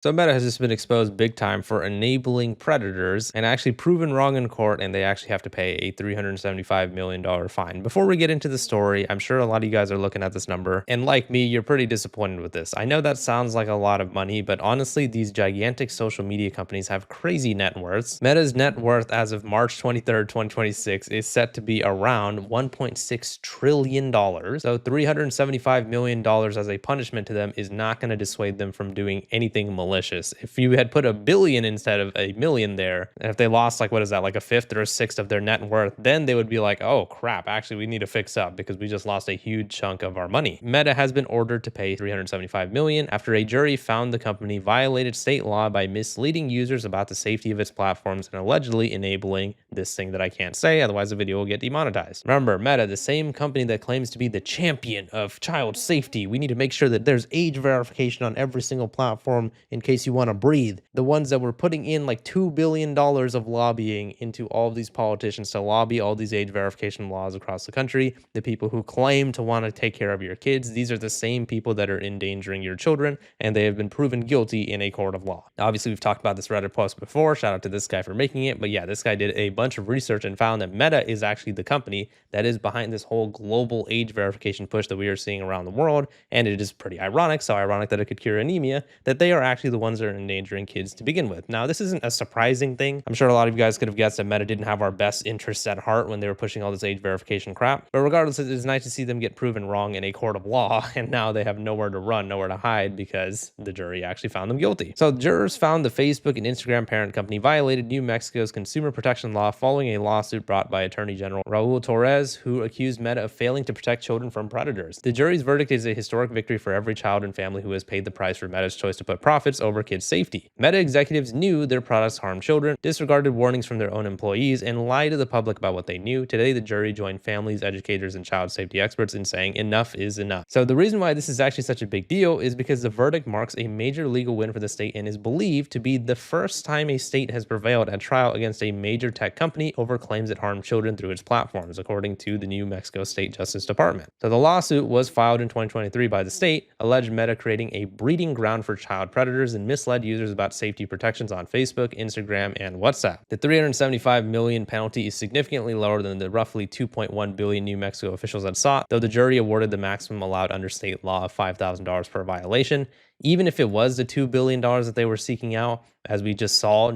So Meta has just been exposed big time for enabling predators and actually proven wrong in court, and they actually have to pay a $375 million fine. Before we get into the story, I'm sure a lot of you guys are looking at this number, and like me, you're pretty disappointed with this. I know that sounds like a lot of money, but honestly, these gigantic social media companies have crazy net worths. Meta's net worth as of March 23rd, 2026 is set to be around $1.6 trillion. So $375 million as a punishment to them is not going to dissuade them from doing anything malicious. If you had put a billion instead of a million there, and if they lost like, what is that, like a fifth or a sixth of their net worth, then they would be like, oh crap, actually we need to fix up because we just lost a huge chunk of our money. Meta has been ordered to pay $375 million after a jury found the company violated state law by misleading users about the safety of its platforms and allegedly enabling this thing that I can't say, otherwise the video will get demonetized. Remember, Meta, the same company that claims to be the champion of child safety. We need to make sure that there's age verification on every single platform in case you want to breathe. The ones that were putting in like $2 billion of lobbying into all of these politicians to lobby all these age verification laws across the country. The people who claim to want to take care of your kids, these are the same people that are endangering your children, and they have been proven guilty in a court of law. Obviously, we've talked about this Reddit post before. Shout out to this guy for making it. But yeah, this guy did a bunch of research and found that Meta is actually the company that is behind this whole global age verification push that we are seeing around the world. And it is pretty ironic, so ironic that it could cure anemia, that they are actually the ones that are endangering kids to begin with. Now, this isn't a surprising thing. I'm sure a lot of you guys could have guessed that Meta didn't have our best interests at heart when they were pushing all this age verification crap. But regardless, it is nice to see them get proven wrong in a court of law. And now they have nowhere to run, nowhere to hide because the jury actually found them guilty. So jurors found the Facebook and Instagram parent company violated New Mexico's consumer protection law following a lawsuit brought by Attorney General Raul Torres, who accused Meta of failing to protect children from predators. The jury's verdict is a historic victory for every child and family who has paid the price for Meta's choice to put profits over kids' safety. Meta executives knew their products harmed children, disregarded warnings from their own employees, and lied to the public about what they knew. Today, the jury joined families, educators, and child safety experts in saying enough is enough. So the reason why this is actually such a big deal is because the verdict marks a major legal win for the state and is believed to be the first time a state has prevailed at trial against a major tech company over claims it harmed children through its platforms, according to the New Mexico State Justice Department. So the lawsuit was filed in 2023 by the state, alleged Meta creating a breeding ground for child predators and misled users about safety protections on Facebook, Instagram, and WhatsApp. The $375 million penalty is significantly lower than the roughly $2.1 billion New Mexico officials had sought, though the jury awarded the maximum allowed under state law of $5,000 per violation. Even if it was the $2 billion that they were seeking out, as we just saw,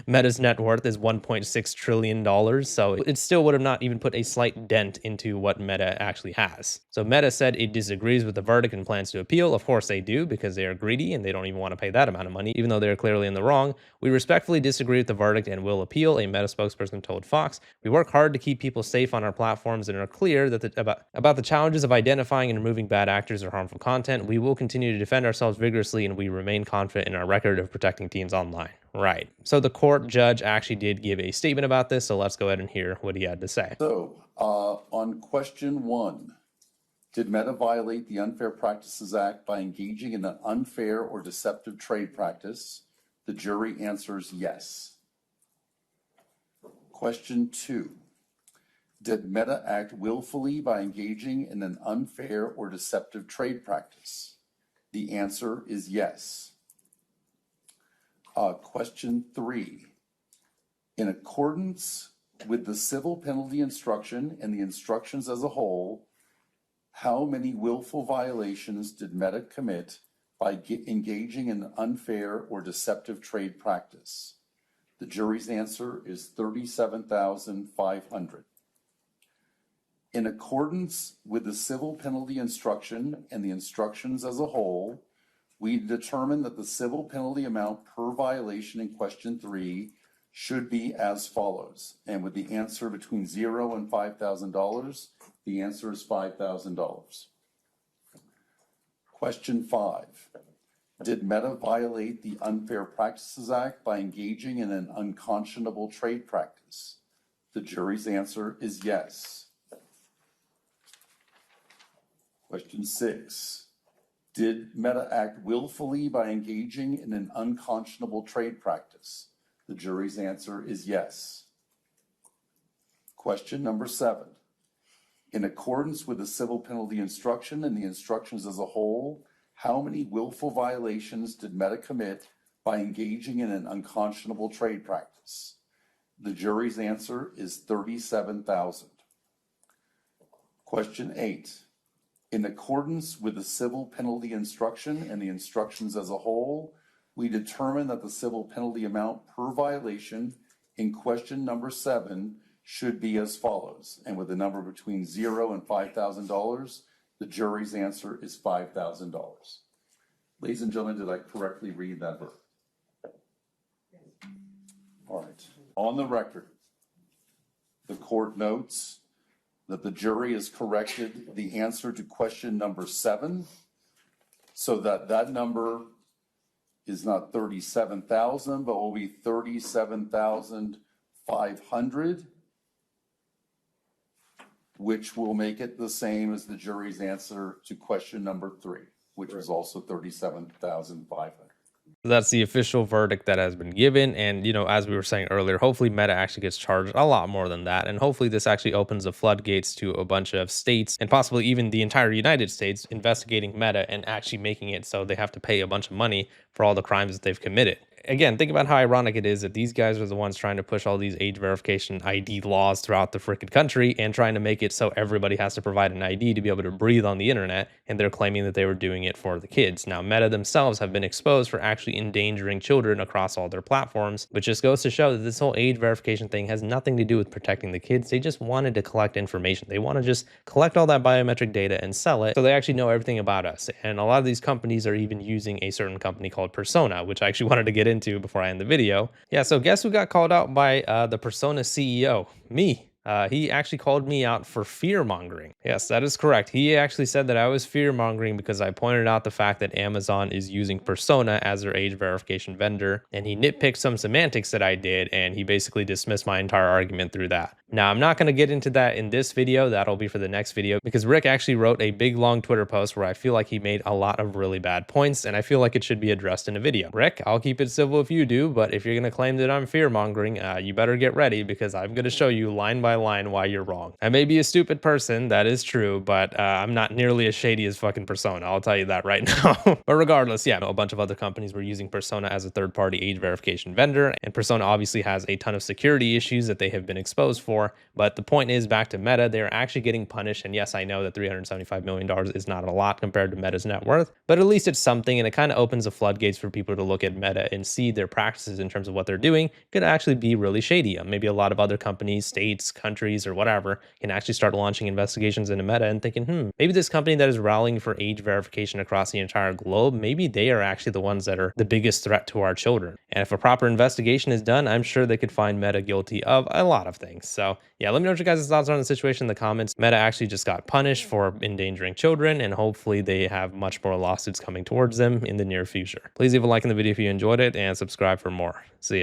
Meta's net worth is $1.6 trillion. So it still would have not even put a slight dent into what Meta actually has. So Meta said it disagrees with the verdict and plans to appeal. Of course they do, because they are greedy and they don't even want to pay that amount of money, even though they're clearly in the wrong. We respectfully disagree with the verdict and will appeal, a Meta spokesperson told Fox. We work hard to keep people safe on our platforms and are clear that about the challenges of identifying and removing bad actors or harmful content. We will continue to defend ourselves vigorously, and we remain confident in our record of protecting teens online. Right. So the court judge actually did give a statement about this, so let's go ahead and hear what he had to say. So, on question 1, did Meta violate the Unfair Practices Act by engaging in an unfair or deceptive trade practice? The jury answers yes. Question 2, did Meta act willfully by engaging in an unfair or deceptive trade practice? The answer is yes. Question 3, in accordance with the civil penalty instruction and the instructions as a whole, how many willful violations did Meta commit by engaging in an unfair or deceptive trade practice? The jury's answer is 37,500. In accordance with the civil penalty instruction and the instructions as a whole, we determined that the civil penalty amount per violation in question 3 should be as follows. And with the answer between $0 and $5,000, the answer is $5,000. Question 5, did Meta violate the Unfair Practices Act by engaging in an unconscionable trade practice? The jury's answer is yes. Question 6, did Meta act willfully by engaging in an unconscionable trade practice? The jury's answer is yes. Question number 7, in accordance with the civil penalty instruction and the instructions as a whole, How many willful violations did Meta commit by engaging in an unconscionable trade practice? The jury's answer is 37,000. Question 8. In accordance with the civil penalty instruction and the instructions as a whole, we determine that the civil penalty amount per violation in question number 7 should be as follows. And with a number between $0 and $5,000, the jury's answer is $5,000. Ladies and gentlemen, did I correctly read that verdict? All right. On the record, the court notes that the jury has corrected the answer to question number 7 so that that number is not 37,000, but will be 37,500, which will make it the same as the jury's answer to question number 3, which was also 37,500. That's the official verdict that has been given. And, as we were saying earlier, hopefully Meta actually gets charged a lot more than that. And hopefully this actually opens the floodgates to a bunch of states and possibly even the entire United States investigating Meta and actually making it so they have to pay a bunch of money for all the crimes that they've committed. Again, think about how ironic it is that these guys are the ones trying to push all these age verification ID laws throughout the freaking country and trying to make it so everybody has to provide an ID to be able to breathe on the internet, and they're claiming that they were doing it for the kids. Now, Meta themselves have been exposed for actually endangering children across all their platforms, which just goes to show that this whole age verification thing has nothing to do with protecting the kids. They just wanted to collect information. They want to just collect all that biometric data and sell it so they actually know everything about us. And a lot of these companies are even using a certain company called Persona, which I actually wanted to get into before I end the video. Yeah, so guess who got called out by the Persona CEO? Me. He actually called me out for fear mongering. Yes, that is correct. He actually said that I was fear mongering because I pointed out the fact that Amazon is using Persona as their age verification vendor, and he nitpicked some semantics that I did, and he basically dismissed my entire argument through that. Now, I'm not going to get into that in this video. That'll be for the next video because Rick actually wrote a big long Twitter post where I feel like he made a lot of really bad points, and I feel like it should be addressed in a video. Rick, I'll keep it civil if you do, but if you're going to claim that I'm fear mongering, you better get ready because I'm going to show you line by line why you're wrong. I may be a stupid person, that is true, but I'm not nearly as shady as fucking Persona. I'll tell you that right now. But regardless, yeah, a bunch of other companies were using Persona as a third-party age verification vendor, and Persona obviously has a ton of security issues that they have been exposed for. But the point is, back to Meta, they're actually getting punished. And yes, I know that $375 million is not a lot compared to Meta's net worth, but at least it's something, and it kind of opens the floodgates for people to look at Meta and see their practices in terms of what they're doing could actually be really shady. Maybe a lot of other companies, states, countries, or whatever can actually start launching investigations into Meta and thinking, maybe this company that is rallying for age verification across the entire globe, maybe they are actually the ones that are the biggest threat to our children. And if a proper investigation is done, I'm sure they could find Meta guilty of a lot of things. So yeah, let me know what your guys' thoughts are on the situation in the comments. Meta actually just got punished for endangering children, and hopefully they have much more lawsuits coming towards them in the near future. Please leave a like in the video if you enjoyed it and subscribe for more. See ya.